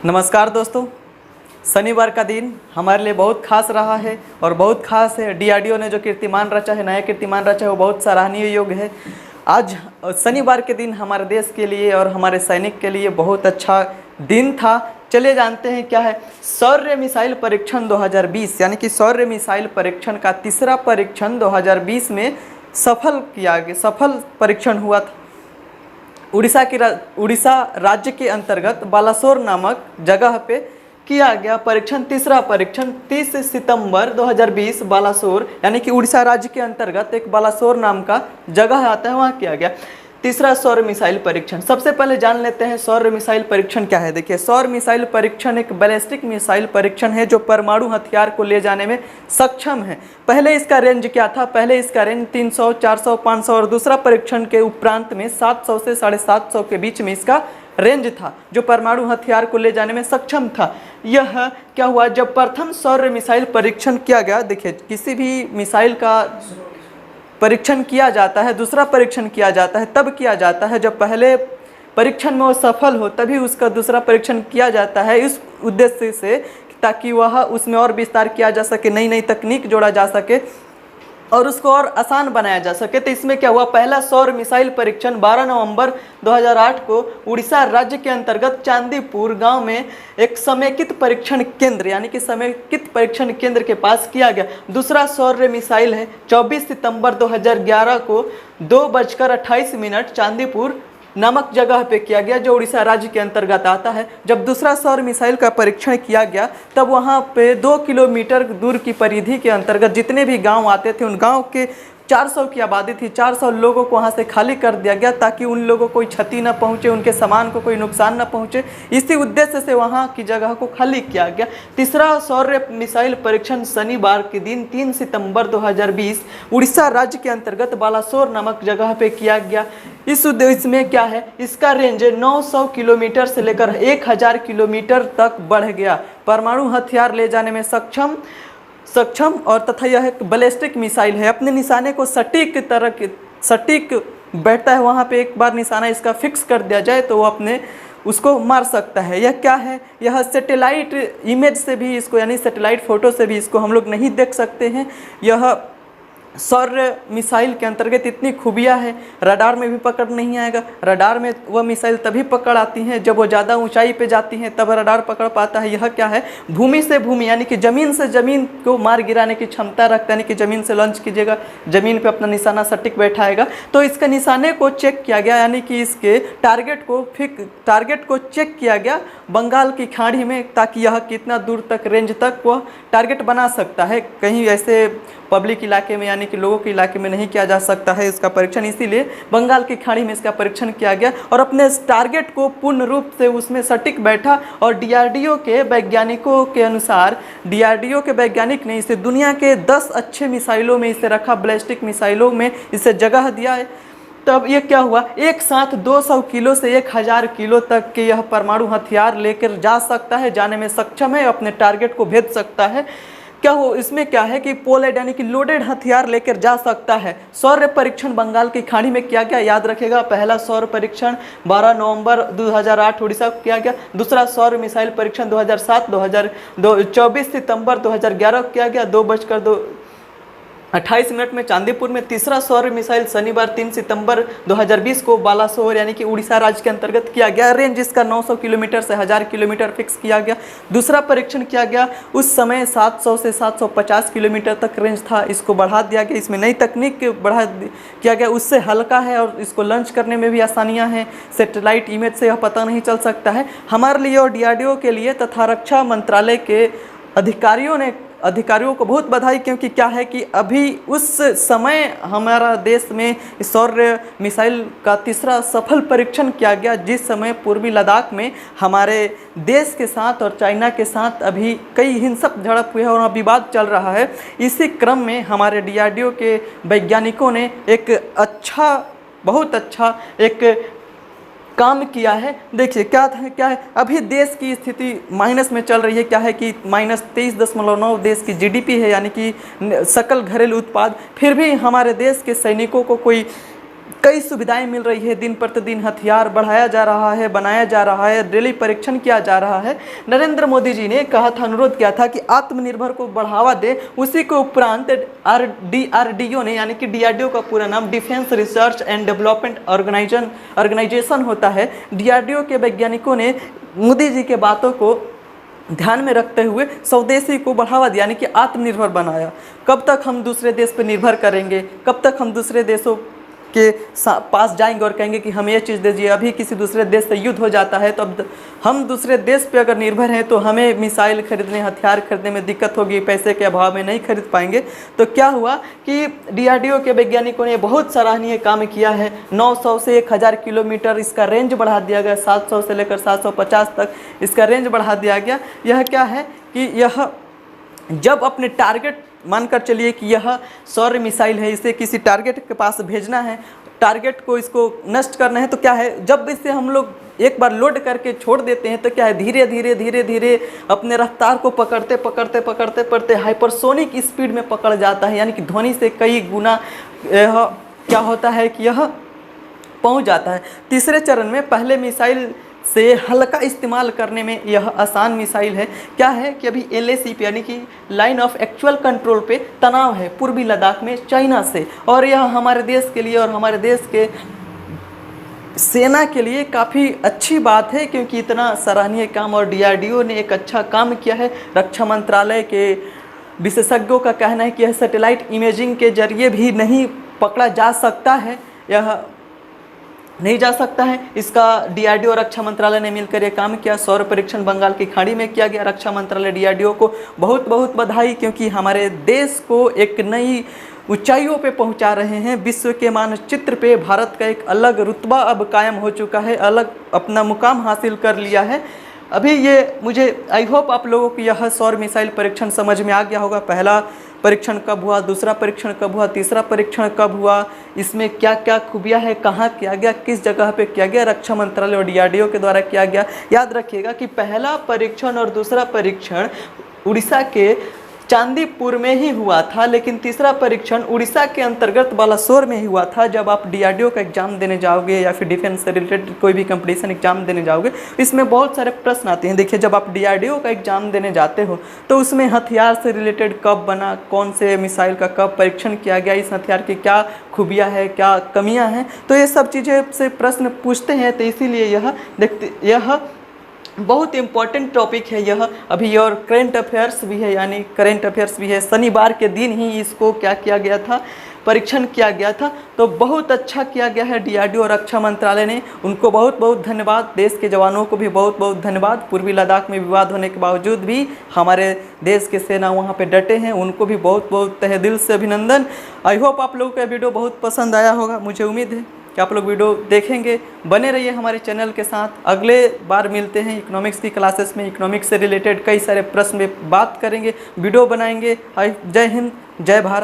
नमस्कार दोस्तों। शनिवार का दिन हमारे लिए बहुत खास रहा है और बहुत खास है। डीआरडीओ ने जो कीर्तिमान रचा है, नया कीर्तिमान रचा है, वो बहुत सराहनीय योग्य है। आज शनिवार के दिन हमारे देश के लिए और हमारे सैनिक के लिए बहुत अच्छा दिन था। चलिए जानते हैं क्या है। शौर्य मिसाइल परीक्षण 2020 यानी कि शौर्य मिसाइल परीक्षण का तीसरा परीक्षण 2020 में सफल परीक्षण हुआ था। उड़ीसा राज्य के अंतर्गत बालासोर नामक जगह पे किया गया परीक्षण। तीसरा परीक्षण 30 सितंबर 2020 बालासोर यानी कि उड़ीसा राज्य के अंतर्गत एक बालासोर नाम का जगह आता है, वहाँ किया गया तीसरा सौर मिसाइल परीक्षण। सबसे पहले जान लेते हैं सौर मिसाइल परीक्षण क्या है। देखिए, सौर मिसाइल परीक्षण एक बैलिस्टिक मिसाइल परीक्षण है जो परमाणु हथियार को ले जाने में सक्षम है। पहले इसका रेंज क्या था? पहले इसका रेंज 300, 400, 500 और दूसरा परीक्षण के उपरांत में 700 से 750 के बीच में इसका रेंज था, जो परमाणु हथियार को ले जाने में सक्षम था। यह क्या हुआ जब प्रथम सौर मिसाइल परीक्षण किया गया। देखिए, किसी भी मिसाइल का परीक्षण किया जाता है, दूसरा परीक्षण किया जाता है तब किया जाता है जब पहले परीक्षण में वो सफल हो, तभी उसका दूसरा परीक्षण किया जाता है, इस उद्देश्य से ताकि वह उसमें और विस्तार किया जा सके, नई नई तकनीक जोड़ा जा सके और उसको और आसान बनाया जा सके। तो इसमें क्या हुआ, पहला सौर मिसाइल परीक्षण 12 नवंबर 2008 को उड़ीसा राज्य के अंतर्गत चांदीपुर गांव में एक समेकित परीक्षण केंद्र यानी कि समेकित परीक्षण केंद्र के पास किया गया। दूसरा सौर मिसाइल है 24 सितंबर 2011 को 2:28 चांदीपुर नामक जगह पे किया गया, जो उड़ीसा राज्य के अंतर्गत आता है। जब दूसरा सौर मिसाइल का परीक्षण किया गया तब वहाँ पे 2 किलोमीटर दूर की परिधि के अंतर्गत जितने भी गांव आते थे, उन गांव के 400 की आबादी थी, 400 लोगों को वहाँ से खाली कर दिया गया ताकि उन लोगों को कोई क्षति न पहुँचे, उनके सामान को कोई नुकसान न पहुँचे। इसी उद्देश्य से वहाँ की जगह को खाली किया गया। तीसरा सौर मिसाइल परीक्षण शनिवार के दिन 3 सितंबर 2020 उड़ीसा राज्य के अंतर्गत बालासोर नामक जगह पे किया गया। इस उद्देश्य में क्या है, इसका रेंज 900 किलोमीटर से लेकर 1000 किलोमीटर तक बढ़ गया। परमाणु हथियार ले जाने में सक्षम और तथा यह एक बैलिस्टिक मिसाइल है। अपने निशाने को सटीक बैठता है, वहाँ पे एक बार निशाना इसका फिक्स कर दिया जाए तो वो अपने उसको मार सकता है। यह क्या है, यह सैटेलाइट इमेज से भी इसको यानी सैटेलाइट फ़ोटो से भी इसको हम लोग नहीं देख सकते हैं। यह सौर मिसाइल के अंतर्गत इतनी खूबियाँ है, रडार में भी पकड़ नहीं आएगा। रडार में वह मिसाइल तभी पकड़ आती हैं जब वो ज़्यादा ऊंचाई पे जाती हैं, तब रडार पकड़ पाता है। यह क्या है, भूमि से भूमि यानी कि ज़मीन से ज़मीन को मार गिराने की क्षमता रखता है, यानी कि ज़मीन से लॉन्च कीजिएगा, ज़मीन पे अपना निशाना सटीक बैठाएगा। तो इसके निशाने को चेक किया गया यानी कि इसके टारगेट को चेक किया गया बंगाल की खाड़ी में, ताकि यह कितना दूर तक रेंज तक वह टारगेट बना सकता है। कहीं ऐसे पब्लिक इलाके में यानी कि लोगों के इलाके में नहीं किया जा सकता है इसका परीक्षण, इसीलिए बंगाल की खाड़ी में इसका परीक्षण किया गया और अपने टारगेट को पूर्ण रूप से उसमें सटीक बैठा। और डीआरडीओ के वैज्ञानिकों के अनुसार, डीआरडीओ के वैज्ञानिक ने इसे दुनिया के 10 अच्छे मिसाइलों में इसे रखा, बैलिस्टिक मिसाइलों में इसे जगह दिया है। तब ये क्या हुआ, एक साथ 200 किलो से 1000 किलो तक के यह परमाणु हथियार लेकर जा सकता है, जाने में सक्षम है, अपने टारगेट को भेज सकता है। क्या हो, इसमें क्या है कि पोलेड यानी कि लोडेड हथियार लेकर जा सकता है। सौर परीक्षण बंगाल की खाड़ी में किया गया, याद रखेगा। पहला सौर परीक्षण 12 नवंबर 2008 उड़ीसा को किया गया। दूसरा सौर मिसाइल परीक्षण 2007 24 सितंबर 2011 को किया गया 2:28 में चांदीपुर में। तीसरा सौर मिसाइल शनिवार 3 सितंबर 2020 को बालासोर यानी कि उड़ीसा राज्य के अंतर्गत किया गया। रेंज इसका 900 किलोमीटर से 1000 किलोमीटर फिक्स किया गया। दूसरा परीक्षण किया गया, उस समय 700 से 750 किलोमीटर तक रेंज था, इसको बढ़ा दिया गया। इसमें नई तकनीक किया गया, उससे हल्का है और इसको लॉन्च करने में भी आसानियाँ हैं। सैटेलाइट इमेज से यह पता नहीं चल सकता है। हमारे लिए और डीआरडीओ के लिए तथा रक्षा मंत्रालय के अधिकारियों को बहुत बधाई, क्योंकि क्या है कि अभी उस समय हमारा देश में सौर मिसाइल का तीसरा सफल परीक्षण किया गया, जिस समय पूर्वी लद्दाख में हमारे देश के साथ और चाइना के साथ अभी कई हिंसक झड़प हुई है और विवाद चल रहा है। इसी क्रम में हमारे डीआरडीओ के वैज्ञानिकों ने बहुत अच्छा एक काम किया है। देखिए क्या है, अभी देश की स्थिति माइनस में चल रही है। क्या है कि -23.9 देश की जीडीपी है, यानी कि सकल घरेलू उत्पाद। फिर भी हमारे देश के सैनिकों को कोई कई सुविधाएं मिल रही है, दिन प्रतिदिन हथियार बढ़ाया जा रहा है, बनाया जा रहा है, डेली परीक्षण किया जा रहा है। नरेंद्र मोदी जी ने कहा था, अनुरोध किया था कि आत्मनिर्भर को बढ़ावा दे। उसी के उपरांत DRDO ने, यानी कि DRDO का पूरा नाम defence research and development organisation होता है, DRDO के वैज्ञानिकों ने मोदी जी के बातों को ध्यान में रखते हुए स्वदेशी को बढ़ावा दिया, यानी कि आत्मनिर्भर बनाया। कब तक हम दूसरे देश पर निर्भर करेंगे, कब तक हम दूसरे देशों के पास जाएंगे और कहेंगे कि हमें ये चीज़ दीजिए। अभी किसी दूसरे देश से युद्ध हो जाता है तो अब हम दूसरे देश पे अगर निर्भर हैं तो हमें मिसाइल खरीदने, हथियार खरीदने में दिक्कत होगी, पैसे के अभाव में नहीं खरीद पाएंगे। तो क्या हुआ कि DRDO के वैज्ञानिकों ने बहुत सराहनीय काम किया है। 900 से 1000 किलोमीटर इसका रेंज बढ़ा दिया गया, 700 से लेकर 750 तक इसका रेंज बढ़ा दिया गया। यह क्या है कि यह जब अपने टारगेट, मानकर चलिए कि यह सौर मिसाइल है, इसे किसी टारगेट के पास भेजना है, टारगेट को इसको नष्ट करना है, तो क्या है, जब इसे हम लोग एक बार लोड करके छोड़ देते हैं तो क्या है, धीरे धीरे अपने रफ्तार को पकड़ते हाइपरसोनिक स्पीड में पकड़ जाता है, यानी कि ध्वनि से कई गुना यह क्या होता है कि यह पहुंच जाता है। तीसरे चरण में पहले मिसाइल से हल्का इस्तेमाल करने में यह आसान मिसाइल है। क्या है कि अभी LAC पे, यानी कि लाइन ऑफ एक्चुअल कंट्रोल पे तनाव है पूर्वी लद्दाख में चाइना से, और यह हमारे देश के लिए और हमारे देश के सेना के लिए काफ़ी अच्छी बात है, क्योंकि इतना सराहनीय काम और DRDO ने एक अच्छा काम किया है। रक्षा मंत्रालय के विशेषज्ञों का कहना है कि यह सैटेलाइट इमेजिंग के जरिए भी नहीं पकड़ा जा सकता है, यह नहीं जा सकता है। इसका DRDO और रक्षा मंत्रालय ने मिलकर यह काम किया। सौर परीक्षण बंगाल की खाड़ी में किया गया। रक्षा मंत्रालय DRDO को बहुत बहुत बधाई, क्योंकि हमारे देश को एक नई ऊंचाइयों पे पहुंचा रहे हैं। विश्व के मानचित्र पे भारत का एक अलग रुतबा अब कायम हो चुका है, अलग अपना मुकाम हासिल कर लिया है। अभी ये मुझे आई होप आप लोगों को यह सौर मिसाइल परीक्षण समझ में आ गया होगा। पहला परीक्षण कब हुआ, दूसरा परीक्षण कब हुआ, तीसरा परीक्षण कब हुआ, इसमें क्या क्या खूबियाँ है, कहाँ किया गया, किस जगह पे किया गया, रक्षा मंत्रालय और DRDO के द्वारा किया गया। याद रखिएगा कि पहला परीक्षण और दूसरा परीक्षण उड़ीसा के चांदीपुर में ही हुआ था, लेकिन तीसरा परीक्षण उड़ीसा के अंतर्गत बालासोर में ही हुआ था। जब आप DRDO का एग्जाम देने जाओगे या फिर डिफेंस से रिलेटेड कोई भी कंपटीशन एग्जाम देने जाओगे, इसमें बहुत सारे प्रश्न आते हैं। देखिए, जब आप DRDO का एग्जाम देने जाते हो तो उसमें हथियार से रिलेटेड कब बना, कौन से मिसाइल का कब परीक्षण किया गया, इस हथियार की क्या खूबियाँ हैं, क्या कमियाँ हैं, तो ये सब चीज़ें से प्रश्न पूछते हैं। तो इसीलिए यह बहुत इम्पॉर्टेंट टॉपिक है यह। अभी और करेंट अफेयर्स भी है, यानी करेंट अफेयर्स भी है। शनिवार के दिन ही इसको क्या किया गया था, परीक्षण किया गया था। तो बहुत अच्छा किया गया है DRDO और रक्षा मंत्रालय ने, उनको बहुत बहुत धन्यवाद। देश के जवानों को भी बहुत बहुत धन्यवाद। पूर्वी लद्दाख में विवाद होने के बावजूद भी हमारे देश के सेना वहाँ पे डटे हैं, उनको भी बहुत बहुत तहे दिल से अभिनंदन। आई होप आप लोगों का वीडियो बहुत पसंद आया होगा। मुझे उम्मीद है कि आप लोग वीडियो देखेंगे। बने रहिए हमारे चैनल के साथ। अगले बार मिलते हैं इकोनॉमिक्स की क्लासेस में। इकोनॉमिक्स से रिलेटेड कई सारे प्रश्न में बात करेंगे, वीडियो बनाएंगे। जय हिंद, जय भारत।